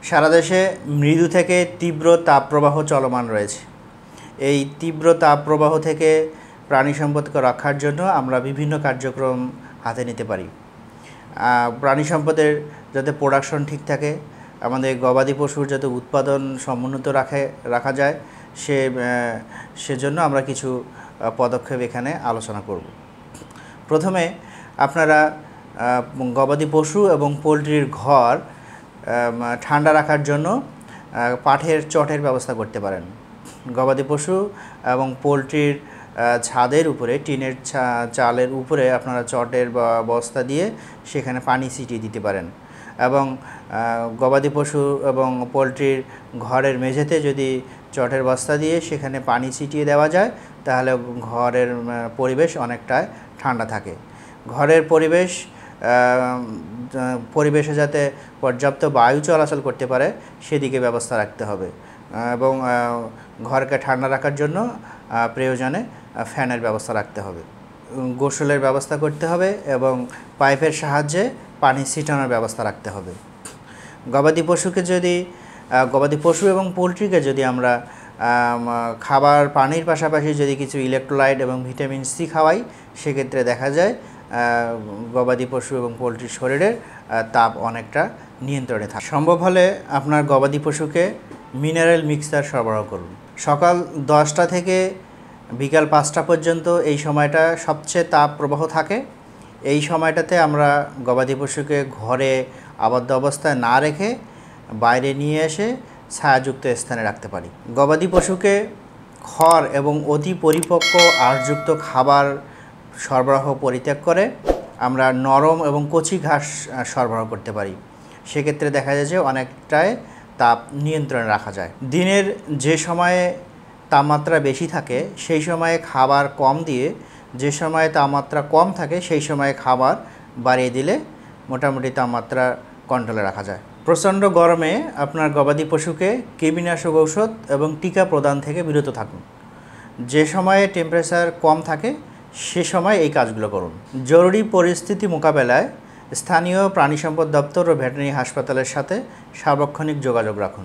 সারা দেশে মৃদু থেকে তীব্র তাপপ্রবাহ চলমান রয়েছে। এই তীব্র তাপপ্রবাহ থেকে প্রাণী সম্পদকে রক্ষার জন্য আমরা বিভিন্ন কার্যক্রম হাতে নিতে পারি। প্রাণী সম্পদের যাতে প্রোডাকশন ঠিক থাকে, আমাদের গবাদি পশুর যাতে উৎপাদন সমুন্নত রাখা যায়, সেজন্য আমরা কিছু পদক্ষেপ এখানে আলোচনা করব। প্রথমে আপনারা গবাদি পশু এবং পোলট্রির ঘর ঠান্ডা রাখার জন্য পাটের চটের ব্যবস্থা করতে পারেন। গবাদি পশু এবং পোলট্রির ছাদের উপরে, টিনের চালের উপরে আপনারা চটের বস্তা দিয়ে সেখানে পানি ছিটিয়ে দিতে পারেন। এবং গবাদি পশু এবং পোলট্রির ঘরের মেঝেতে যদি চটের বস্তা দিয়ে সেখানে পানি ছিটিয়ে দেওয়া যায়, তাহলে ঘরের পরিবেশ অনেকটা ঠান্ডা থাকে। ঘরের পরিবেশে যাতে পর্যাপ্ত বায়ু চলাচল করতে পারে সেদিকে ব্যবস্থা রাখতে হবে। এবং ঘরকে ঠান্ডা রাখার জন্য প্রয়োজনে ফ্যানের ব্যবস্থা রাখতে হবে। গোসলের ব্যবস্থা করতে হবে এবং পাইপের সাহায্যে পানি ছিটানোর ব্যবস্থা রাখতে হবে। গবাদি পশু এবং পোলট্রিকে যদি আমরা খাবার পানির পাশাপাশি যদি কিছু ইলেকট্রোলাইট এবং ভিটামিন সি খাওয়াই, সেক্ষেত্রে দেখা যায় গবাদি পশু এবং পোলট্রির শরীরের তাপ অনেকটা নিয়ন্ত্রণে থাকে। সম্ভব হলে আপনার গবাদি পশুকে মিনারেল মিক্সচার সরবরাহ করুন। সকাল 10টা থেকে বিকাল 5টা পর্যন্ত এই সময়টা সবচেয়ে তাপ প্রবাহ থাকে। এই সময়টাতে আমরা গবাদি পশুকে ঘরে আবদ্ধ অবস্থায় না রেখে বাইরে নিয়ে এসে ছায়াযুক্ত স্থানে রাখতে পারি। গবাদি পশুকে খড় এবং অতি পরিপক্ক আঁশযুক্ত খাবার সরবরাহ পরিত্যাগ করে আমরা নরম এবং কচি ঘাস সরবরাহ করতে পারি। সেক্ষেত্রে দেখা যায় যে অনেকটাই তাপ নিয়ন্ত্রণে রাখা যায়। দিনের যে সময়ে তাপমাত্রা বেশি থাকে সেই সময়ে খাবার কম দিয়ে, যে সময়ে তাপমাত্রা কম থাকে সেই সময়ে খাবার বাড়িয়ে দিলে মোটামুটি তাপমাত্রা কন্ট্রোলে রাখা যায়। প্রচণ্ড গরমে আপনার গবাদি পশুকে কৃমিনাশক ঔষধ এবং টিকা প্রদান থেকে বিরত থাকুন। যে সময়ে টেম্পারেচার কম থাকে সে সময় এই কাজগুলো করুন। জরুরি পরিস্থিতি মোকাবেলায় স্থানীয় প্রাণী সম্পদ দপ্তর ও ভেটেরিনারি হাসপাতালের সাথে সার্বক্ষণিক যোগাযোগ রাখুন।